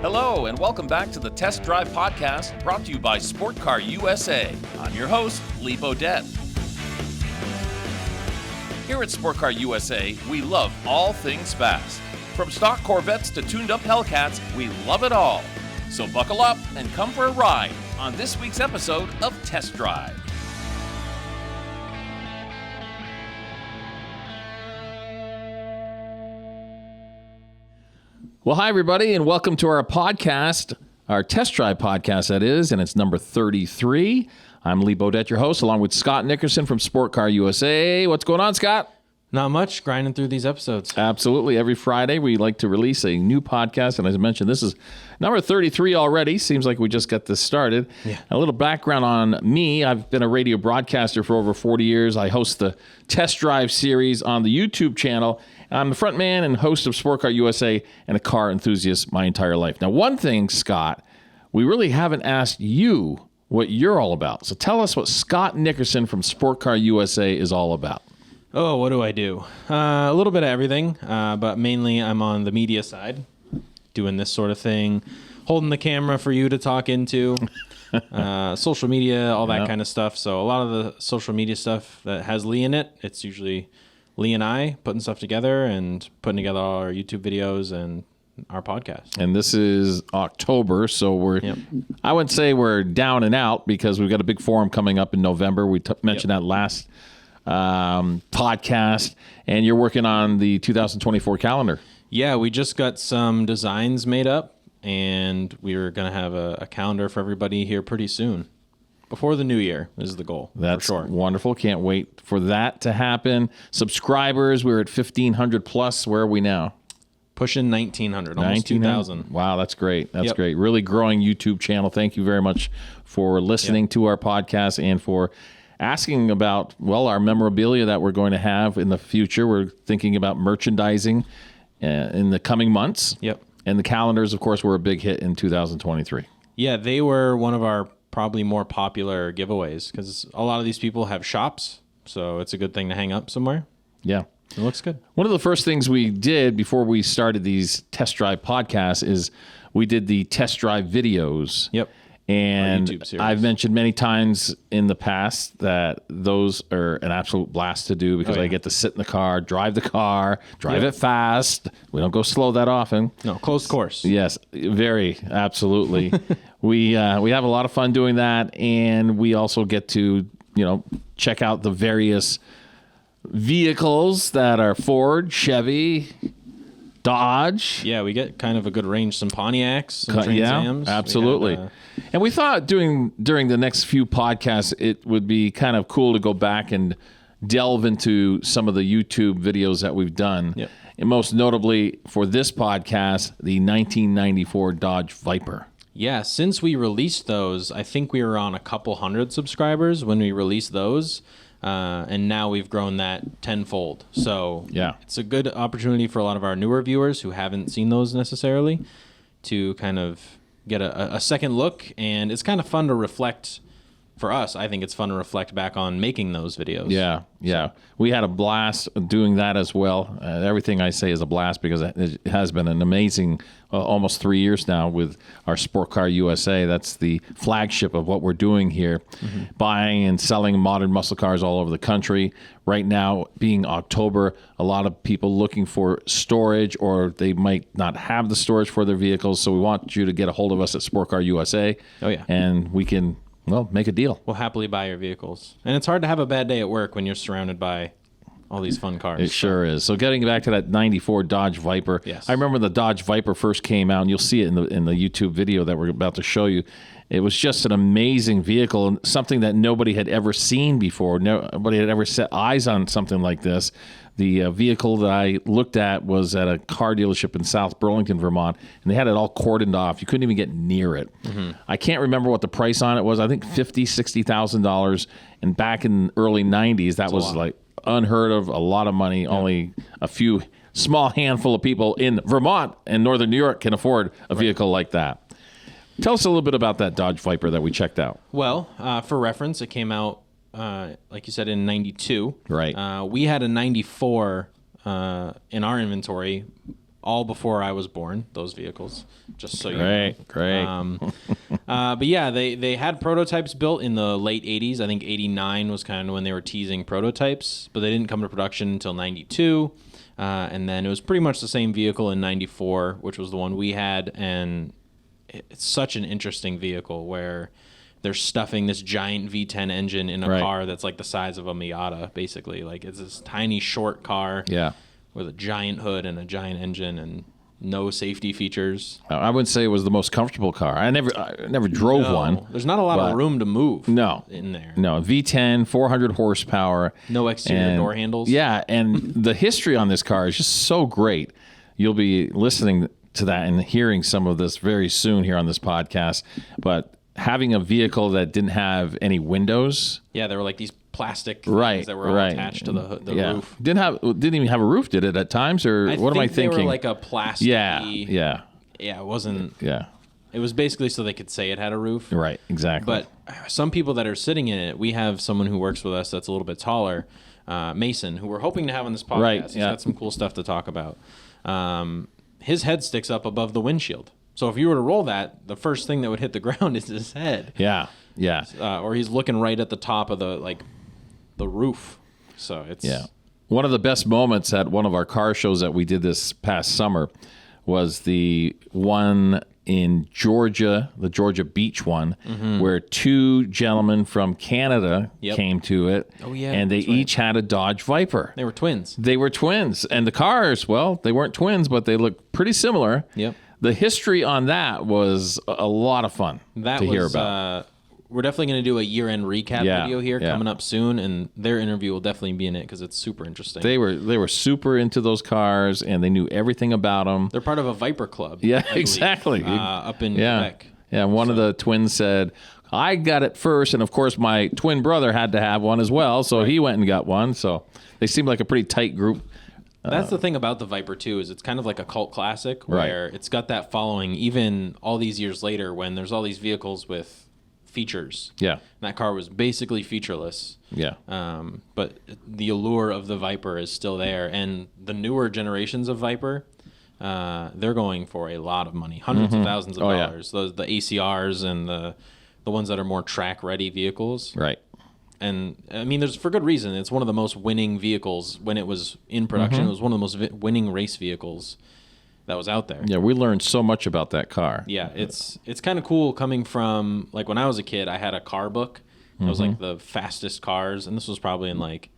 Hello, and welcome back to the Test Drive Podcast, brought to you by Sport Car USA. I'm your host, Lee Bodette. Here at Sport Car USA, we love all things fast. From stock Corvettes to tuned-up Hellcats, we love it all. So buckle up and come for a ride on this week's episode of Test Drive. Well, hi, everybody, and welcome to our podcast, our Test Drive podcast, that is, and it's number 33. I'm Lee Bodette, your host, along with Scott Nickerson from Sport Car USA. What's going on, Scott? Not much, grinding through these episodes. Absolutely. Every Friday, we like to release a new podcast, and as I mentioned, this is number 33 already. Seems like we just got this started. Yeah. A little background on me. I've been a radio broadcaster for over 40 years. I host the Test Drive series on the YouTube channel. I'm the front man and host of Sport Car USA and a car enthusiast my entire life. Now, one thing, Scott, we really haven't asked you what you're all about. So tell us what Scott Nickerson from Sport Car USA is all about. Oh, what do I do? A little bit of everything, but mainly I'm on the media side, doing this sort of thing, holding the camera for you to talk into, social media, all that kind of stuff. So a lot of the social media stuff that has Lee in it, it's usually Lee and I putting stuff together and putting together all our YouTube videos and our podcast. And this is October, so I wouldn't say we're down and out because we've got a big forum coming up in November. We mentioned that last podcast, and you're working on the 2024 calendar. Yeah, we just got some designs made up, and we're going to have a calendar for everybody here pretty soon. Before the new year is the goal. That's for sure. Wonderful. Can't wait for that to happen. Subscribers, we're at 1,500 plus. Where are we now? Pushing 1,900, almost 2,000. Wow, that's great. That's great. Really growing YouTube channel. Thank you very much for listening to our podcast and for asking about, our memorabilia that we're going to have in the future. We're thinking about merchandising in the coming months. Yep. And the calendars, of course, were a big hit in 2023. Yeah, they were one of our probably more popular giveaways because a lot of these people have shops, so it's a good thing to hang up somewhere. Yeah. It looks good. One of the first things we did before we started these Test Drive podcasts is we did the Test Drive videos. Yep. And I've mentioned many times in the past that those are an absolute blast to do because I get to sit in the car, drive it fast. We don't go slow that often. No, closed course. Yes, very, absolutely. We have a lot of fun doing that, and we also get to, check out the various vehicles that are Ford, Chevy, Dodge. Yeah, we get kind of a good range. Some Pontiacs, some Trans Ams. Absolutely. And we thought during the next few podcasts, it would be kind of cool to go back and delve into some of the YouTube videos that we've done. Yep. And most notably for this podcast, the 1994 Dodge Viper. Yeah, since we released those, I think we were on a couple hundred subscribers when we released those. And now we've grown that tenfold. So it's a good opportunity for a lot of our newer viewers who haven't seen those necessarily to kind of get a second look. And it's kind of fun to reflect. For us, I think it's fun to reflect back on making those videos. Yeah. We had a blast doing that as well. Everything I say is a blast because it has been an amazing almost 3 years now with our Sport Car USA. That's the flagship of what we're doing here, buying and selling modern muscle cars all over the country. Right now, being October, a lot of people looking for storage or they might not have the storage for their vehicles. So we want you to get a hold of us at Sport Car USA. Oh, yeah. And we can... make a deal. We'll happily buy your vehicles. And it's hard to have a bad day at work when you're surrounded by all these fun cars. It sure is. So getting back to that 94 Dodge Viper. Yes. I remember the Dodge Viper first came out, and you'll see it in the YouTube video that we're about to show you. It was just an amazing vehicle and something that nobody had ever seen before. Nobody had ever set eyes on something like this. The vehicle that I looked at was at a car dealership in South Burlington, Vermont, and they had it all cordoned off. You couldn't even get near it. I can't remember what the price on it was. I think $50,000-$60,000. And back in the early 90s, that was like unheard of, a lot of money. Yeah. Only a few small handful of people in Vermont and northern New York can afford a vehicle like that. Tell us a little bit about that Dodge Viper that we checked out. Well, for reference, it came out like you said, in 92. Right. We had a 94 in our inventory all before I was born, those vehicles, just so you know. Great. But yeah, they had prototypes built in the late 80s. I think 89 was kind of when they were teasing prototypes, but they didn't come to production until 92. And then it was pretty much the same vehicle in 94, which was the one we had. And it's such an interesting vehicle where they're stuffing this giant V10 engine in a car that's like the size of a Miata, basically. Like, it's this tiny, short car with a giant hood and a giant engine and no safety features. I wouldn't say it was the most comfortable car. I never drove one. There's not a lot of room to move in there. No, V10, 400 horsepower. No exterior door handles. Yeah, and the history on this car is just so great. You'll be listening to that and hearing some of this very soon here on this podcast. But having a vehicle that didn't have any windows. Yeah, there were like these plastic things that were all attached to the roof. Didn't even have a roof, did it at times? Or what am I thinking? They were like a plastic. Yeah, it wasn't. Yeah. It was basically so they could say it had a roof. Right, exactly. But some people that are sitting in it, we have someone who works with us that's a little bit taller, Mason, who we're hoping to have on this podcast. Right, He's got some cool stuff to talk about. His head sticks up above the windshield. So if you were to roll that, the first thing that would hit the ground is his head. Yeah. Or he's looking right at the top of the roof. So it's one of the best moments at one of our car shows that we did this past summer was the one in Georgia, the Georgia Beach one, where two gentlemen from Canada came to it. Oh, yeah. And they each had a Dodge Viper. They were twins. And the cars, well, they weren't twins, but they looked pretty similar. Yep. The history on that was a lot of fun to hear about. We're definitely going to do a year-end recap video here coming up soon, and their interview will definitely be in it because it's super interesting. They were super into those cars, and they knew everything about them. They're part of a Viper Club. Yeah, exactly. Up in Quebec. Yeah, one of the twins said, I got it first, and of course my twin brother had to have one as well, so he went and got one. So they seemed like a pretty tight group. That's the thing about the Viper, too, is it's kind of like a cult classic where it's got that following even all these years later when there's all these vehicles with features. Yeah. And that car was basically featureless. Yeah. But the allure of the Viper is still there. And the newer generations of Viper, they're going for a lot of money, hundreds of thousands of dollars. Those the ACRs and the ones that are more track-ready vehicles. Right. And, I mean, there's for good reason. It's one of the most winning vehicles when it was in production. It was one of the most winning race vehicles that was out there. Yeah, we learned so much about that car. Yeah, it's kind of cool coming from, like, when I was a kid, I had a car book. It was, like, the fastest cars. And this was probably in, like,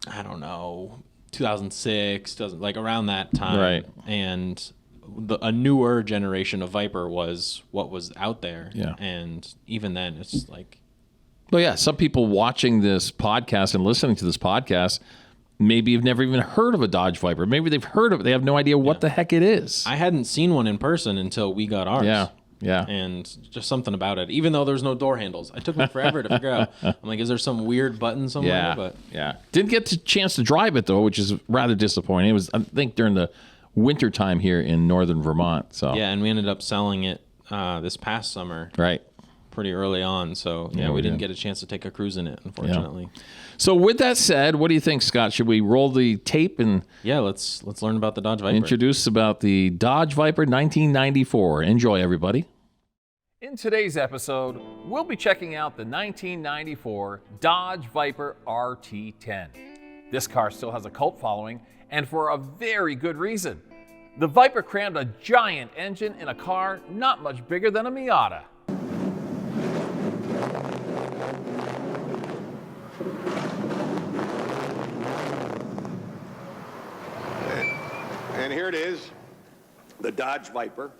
I don't know, 2006, like, around that time. Right. And a newer generation of Viper was what was out there. Yeah. And even then, it's like... Well, yeah, some people watching this podcast and listening to this podcast maybe have never even heard of a Dodge Viper. Maybe they've heard of it. They have no idea what the heck it is. I hadn't seen one in person until we got ours. Yeah. And just something about it. Even though there's no door handles. I took me forever to figure out. I'm like, is there some weird button somewhere? Yeah. Didn't get the chance to drive it, though, which is rather disappointing. It was, I think, during the winter time here in northern Vermont. So yeah, and we ended up selling it this past summer. Right. Pretty early on, so we didn't get a chance to take a cruise in it, unfortunately. Yeah. So with that said, what do you think, Scott? Should we roll the tape and let's learn about the Dodge Viper. Introduce about the Dodge Viper 1994. Enjoy, everybody. In today's episode, we'll be checking out the 1994 Dodge Viper RT10. This car still has a cult following, and for a very good reason. The Viper crammed a giant engine in a car not much bigger than a Miata. And here it is, the Dodge Viper.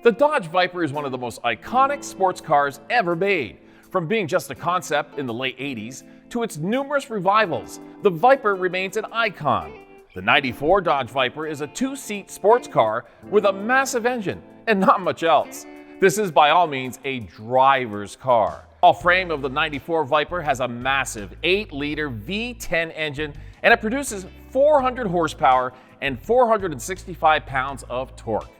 The Dodge Viper is one of the most iconic sports cars ever made. From being just a concept in the late 80s to its numerous revivals, the Viper remains an icon. The 94 Dodge Viper is a two-seat sports car with a massive engine and not much else. This is by all means a driver's car. All frame of the 94 Viper has a massive 8-liter V10 engine, and it produces 400 horsepower and 465 pounds of torque.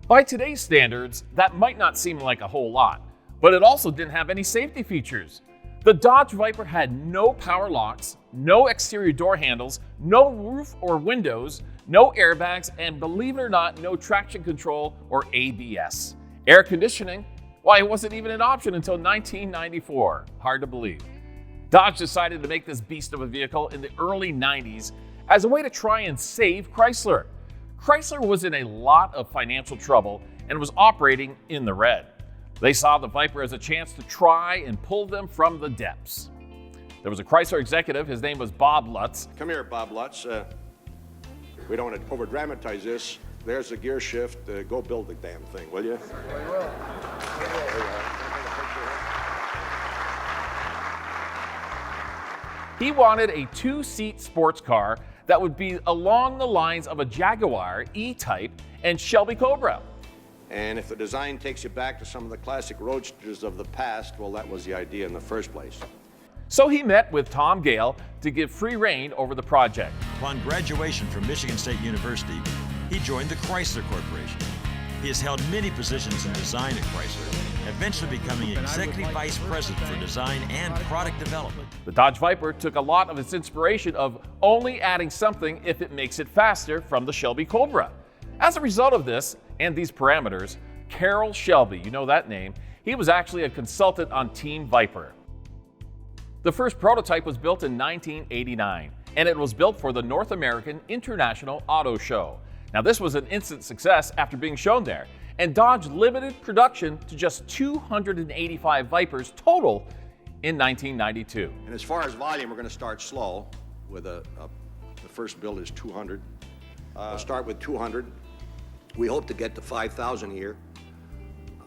By today's standards, that might not seem like a whole lot, but it also didn't have any safety features. The Dodge Viper had no power locks, no exterior door handles, no roof or windows, no airbags, and believe it or not, no traction control or ABS. Air conditioning, why, it wasn't even an option until 1994. Hard to believe. Dodge decided to make this beast of a vehicle in the early 90s as a way to try and save Chrysler. Chrysler was in a lot of financial trouble and was operating in the red. They saw the Viper as a chance to try and pull them from the depths. There was a Chrysler executive, his name was Bob Lutz. Come here, Bob Lutz. We don't want to over-dramatize this. There's the gear shift. Go build the damn thing, will you? We will. He wanted a two-seat sports car that would be along the lines of a Jaguar E-Type and Shelby Cobra. And if the design takes you back to some of the classic roadsters of the past, well, that was the idea in the first place. So he met with Tom Gale to give free rein over the project. Upon graduation from Michigan State University, he joined the Chrysler Corporation. He has held many positions in design at Chrysler, eventually becoming Executive Vice President for Design and Product Development. The Dodge Viper took a lot of its inspiration of only adding something if it makes it faster from the Shelby Cobra. As a result of this and these parameters, Carroll Shelby, you know that name, he was actually a consultant on Team Viper. The first prototype was built in 1989, and it was built for the North American International Auto Show. Now, this was an instant success after being shown there, and Dodge limited production to just 285 Vipers total in 1992. And as far as volume, we're going to start slow with the first build is 200. We'll start with 200. We hope to get to 5,000 a year.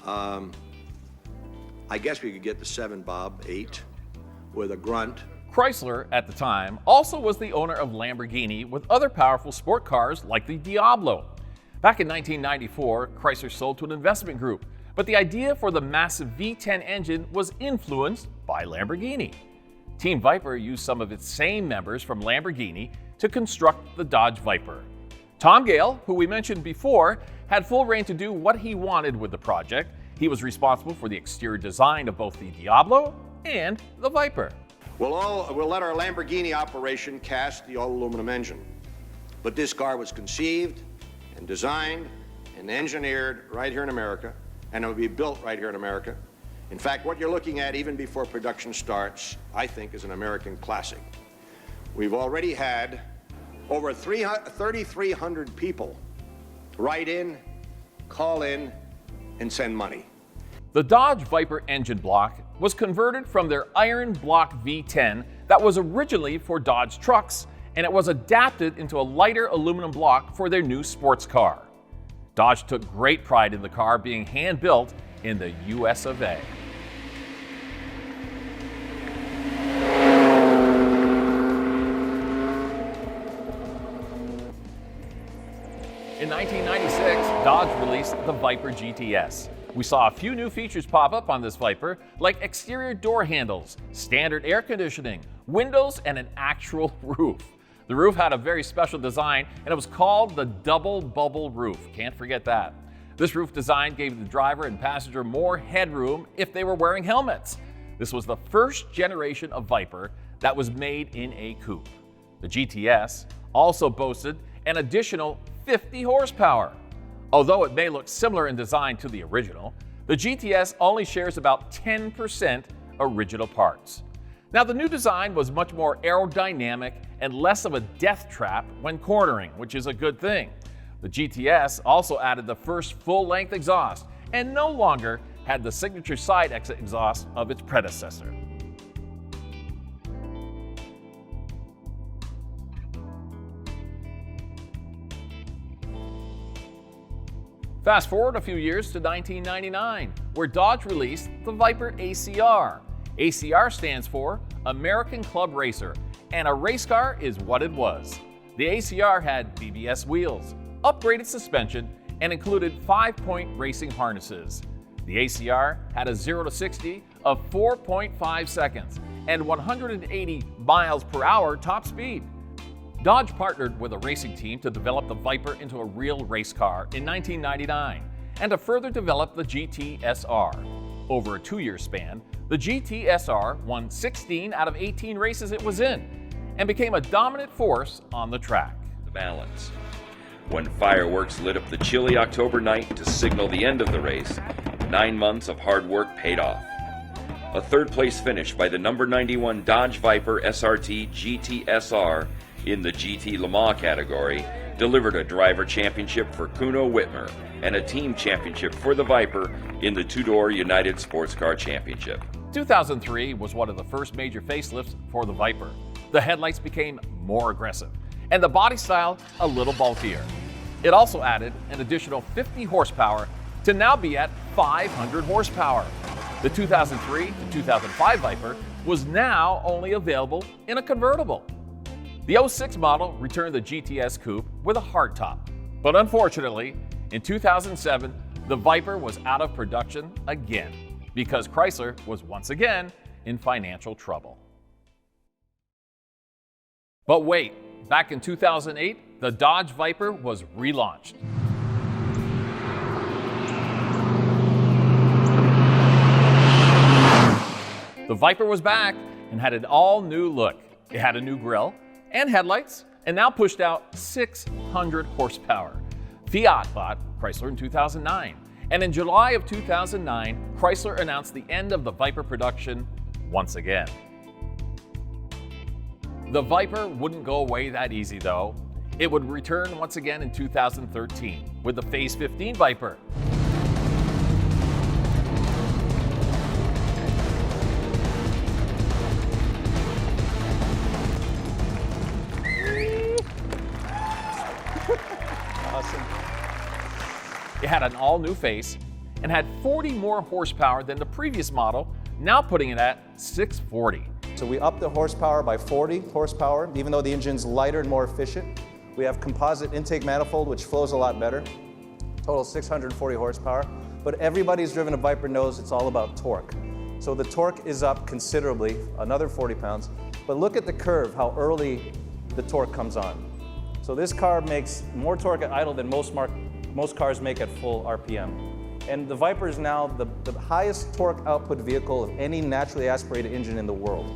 I guess we could get to 7, Bob, 8 with a grunt. Chrysler, at the time, also was the owner of Lamborghini with other powerful sport cars like the Diablo. Back in 1994, Chrysler sold to an investment group, but the idea for the massive V10 engine was influenced by Lamborghini. Team Viper used some of its same members from Lamborghini to construct the Dodge Viper. Tom Gale, who we mentioned before, had full reign to do what he wanted with the project. He was responsible for the exterior design of both the Diablo and the Viper. We'll let our Lamborghini operation cast the all-aluminum engine. But this car was conceived and designed and engineered right here in America, and it will be built right here in America. In fact, what you're looking at even before production starts, I think, is an American classic. We've already had over 3,300 people write in, call in, and send money. The Dodge Viper engine block was converted from their iron block V10 that was originally for Dodge trucks, and it was adapted into a lighter aluminum block for their new sports car. Dodge took great pride in the car being hand-built in the US of A. In 1996, Dodge released the Viper GTS. We saw a few new features pop up on this Viper, like exterior door handles, standard air conditioning, windows, and an actual roof. The roof had a very special design, and it was called the double bubble roof. Can't forget that. This roof design gave the driver and passenger more headroom if they were wearing helmets. This was the first generation of Viper that was made in a coupe. The GTS also boasted an additional 50 horsepower. Although it may look similar in design to the original, the GTS only shares about 10% original parts. Now, the new design was much more aerodynamic and less of a death trap when cornering, which is a good thing. The GTS also added the first full-length exhaust and no longer had the signature side exit exhaust of its predecessor. Fast forward a few years to 1999, where Dodge released the Viper ACR. ACR stands for American Club Racer, and a race car is what it was. The ACR had BBS wheels, upgraded suspension, and included 5-point racing harnesses. The ACR had a 0 to 60 of 4.5 seconds and 180 miles per hour top speed. Dodge partnered with a racing team to develop the Viper into a real race car in 1999 and to further develop the GTSR. Over a 2-year span, the GTSR won 16 out of 18 races it was in and became a dominant force on the track. The balance. when fireworks lit up the chilly October night to signal the end of the race, 9 months of hard work paid off. A third-place finish by the number 91 Dodge Viper SRT GT SR in the GT Le Mans category delivered a driver championship for Kuno Whitmer and a team championship for the Viper in the two-door United Sports Car Championship. 2003 was one of the first major facelifts for the Viper. The headlights became more aggressive, and the body style a little bulkier. It also added an additional 50 horsepower to now be at 500 horsepower. The 2003 to 2005 Viper was now only available in a convertible. The 06 model returned the GTS Coupe with a hardtop, but unfortunately, in 2007, the Viper was out of production again because Chrysler was once again in financial trouble. But wait, back in 2008, the Dodge Viper was relaunched. The Viper was back and had an all-new look. It had a new grille and headlights and now pushed out 600 horsepower. Fiat bought Chrysler in 2009, and in July of 2009, Chrysler announced the end of the Viper production once again. The Viper wouldn't go away that easy though. It would return once again in 2013 with the Phase 15 Viper. It had an all-new face and had 40 more horsepower than the previous model, now putting it at 640. So we upped the horsepower by 40 horsepower, even though the engine's lighter and more efficient. We have composite intake manifold, which flows a lot better. Total 640 horsepower. But everybody who's driven a Viper knows it's all about torque. So the torque is up considerably, another 40 pounds. But look at the curve, how early the torque comes on. So this car makes more torque at idle than most cars make at full RPM. And the Viper is now the highest torque output vehicle of any naturally aspirated engine in the world.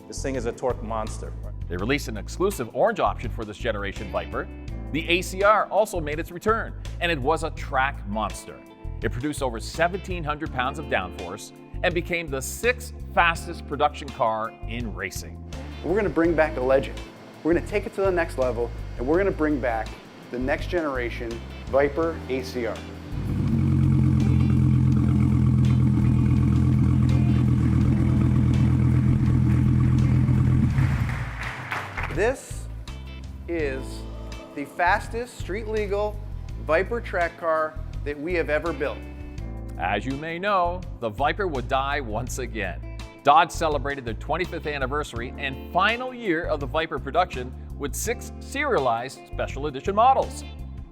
This thing is a torque monster. They released an exclusive orange option for this generation Viper. The ACR also made its return, and it was a track monster. It produced over 1,700 pounds of downforce and became the 6th fastest production car in racing. We're going to bring back a legend. We're going to take it to the next level, and we're going to bring back the next generation Viper ACR. This is the fastest street-legal Viper track car that we have ever built. As you may know, the Viper would die once again. Dodge celebrated their 25th anniversary and final year of the Viper production with 6 serialized special edition models.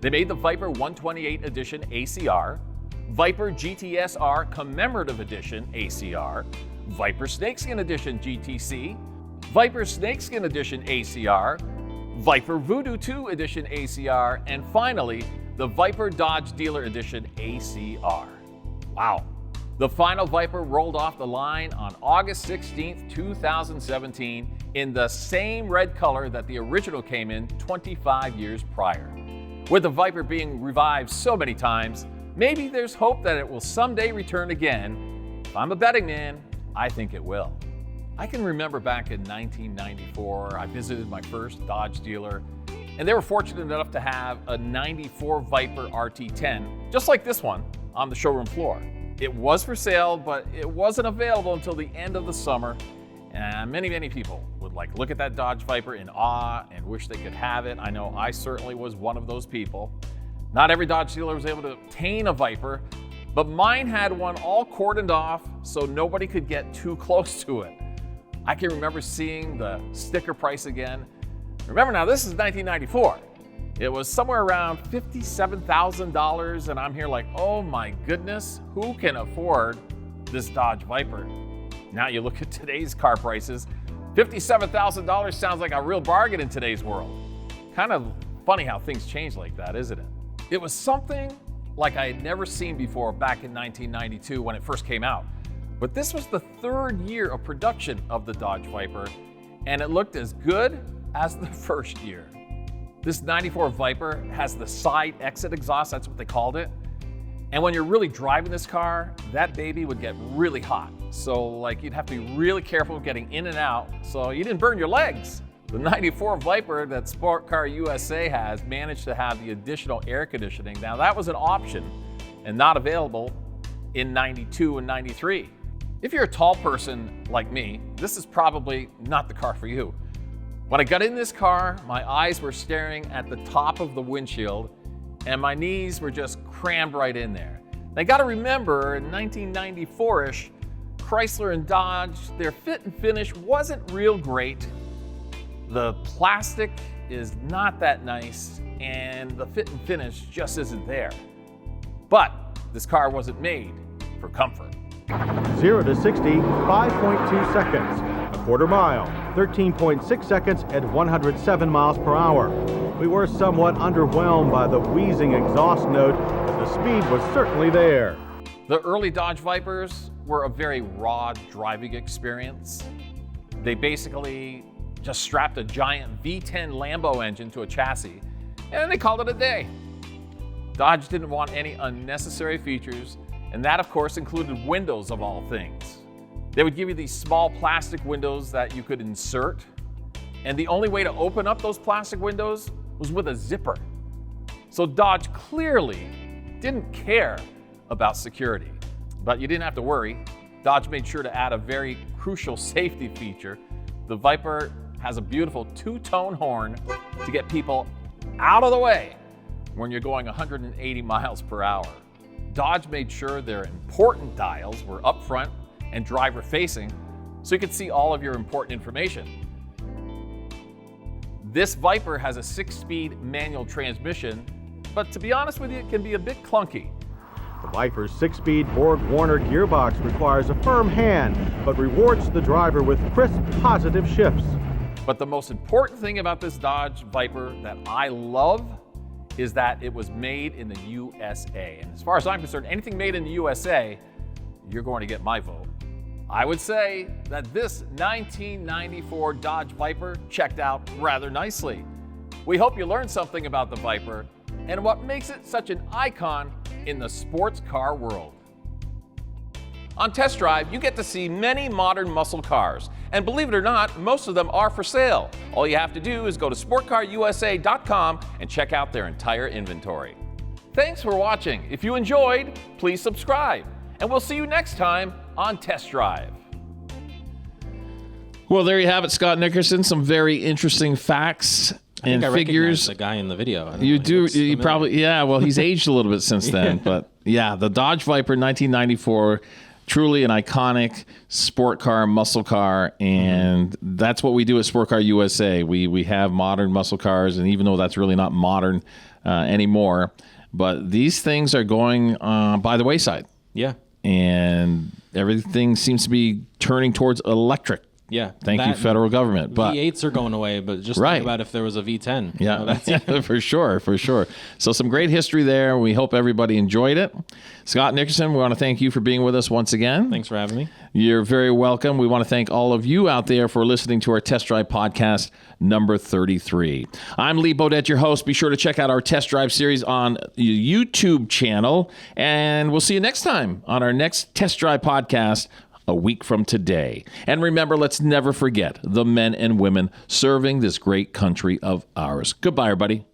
They made the Viper 128 Edition ACR, Viper GTSR Commemorative Edition ACR, Viper Snakeskin Edition GTC, Viper Snakeskin Edition ACR, Viper Voodoo 2 Edition ACR, and finally, the Viper Dodge Dealer Edition ACR. Wow. The final Viper rolled off the line on August 16th, 2017 in the same red color that the original came in 25 years prior. With the Viper being revived so many times, maybe there's hope that it will someday return again. If I'm a betting man, I think it will. I can remember back in 1994, I visited my first Dodge dealer, and they were fortunate enough to have a 94 Viper RT10, just like this one, on the showroom floor. It was for sale, but it wasn't available until the end of the summer. And many people would look at that Dodge Viper in awe and wish they could have it. I know I certainly was one of those people. Not every Dodge dealer was able to obtain a Viper, but mine had one all cordoned off so nobody could get too close to it. I can remember seeing the sticker price again. Remember now, this is 1994. It was somewhere around $57,000, and I'm here like, oh my goodness, who can afford this Dodge Viper? Now you look at today's car prices, $57,000 sounds like a real bargain in today's world. Kind of funny how things change like that, isn't it? It was something like I had never seen before back in 1992 when it first came out. But this was the 3rd year of production of the Dodge Viper, and it looked as good as the first year. This 94 Viper has the side exit exhaust, that's what they called it. And when you're really driving this car, that baby would get really hot. So like you'd have to be really careful getting in and out so you didn't burn your legs. The 94 Viper that Sport Car USA has managed to have the additional air conditioning. Now that was an option and not available in 92 and 93. If you're a tall person like me, this is probably not the car for you. When I got in this car, my eyes were staring at the top of the windshield and my knees were just crammed right in there. Now you gotta remember, in 1994-ish, Chrysler and Dodge, their fit and finish wasn't real great. The plastic is not that nice and the fit and finish just isn't there. But this car wasn't made for comfort. 0 to 60, 5.2 seconds. A quarter mile, 13.6 seconds at 107 miles per hour. We were somewhat underwhelmed by the wheezing exhaust note, but the speed was certainly there. The early Dodge Vipers were a very raw driving experience. They basically just strapped a giant V10 Lambo engine to a chassis, and they called it a day. Dodge didn't want any unnecessary features, and that of course included windows of all things. They would give you these small plastic windows that you could insert, and the only way to open up those plastic windows was with a zipper. So Dodge clearly didn't care about security. But you didn't have to worry. Dodge made sure to add a very crucial safety feature. The Viper has a beautiful two-tone horn to get people out of the way when you're going 180 miles per hour. Dodge made sure their important dials were up front and driver facing so you could see all of your important information. This Viper has a 6-speed manual transmission, but to be honest with you, it can be a bit clunky. The Viper's 6-speed Borg-Warner gearbox requires a firm hand, but rewards the driver with crisp, positive shifts. But the most important thing about this Dodge Viper that I love is that it was made in the USA. And as far as I'm concerned, anything made in the USA, you're going to get my vote. I would say that this 1994 Dodge Viper checked out rather nicely. We hope you learned something about the Viper and what makes it such an icon in the sports car world. On Test Drive, you get to see many modern muscle cars. And believe it or not, most of them are for sale. All you have to do is go to sportcarusa.com and check out their entire inventory. Thanks for watching. If you enjoyed, please subscribe. And we'll see you next time on Test Drive. Well, there you have it, Scott Nickerson. Some very interesting facts and figures. The guy in the video. You do. You probably, yeah. Well, he's aged a little bit since then, but yeah, the Dodge Viper 1994, truly an iconic sport car, muscle car, and that's what we do at Sport Car USA. We have modern muscle cars, and even though that's really not modern anymore, but these things are going by the wayside. Yeah. And everything seems to be turning towards electric. Yeah. Thank you, federal government. But V8s are going away, but just think about if there was a V10. Yeah, that's for sure. So some great history there. We hope everybody enjoyed it. Scott Nickerson, we want to thank you for being with us once again. Thanks for having me. You're very welcome. We want to thank all of you out there for listening to our Test Drive podcast number 33. I'm Lee Bodette, your host. Be sure to check out our Test Drive series on the YouTube channel, and we'll see you next time on our next Test Drive podcast a week from today. And remember, let's never forget the men and women serving this great country of ours. Goodbye, everybody.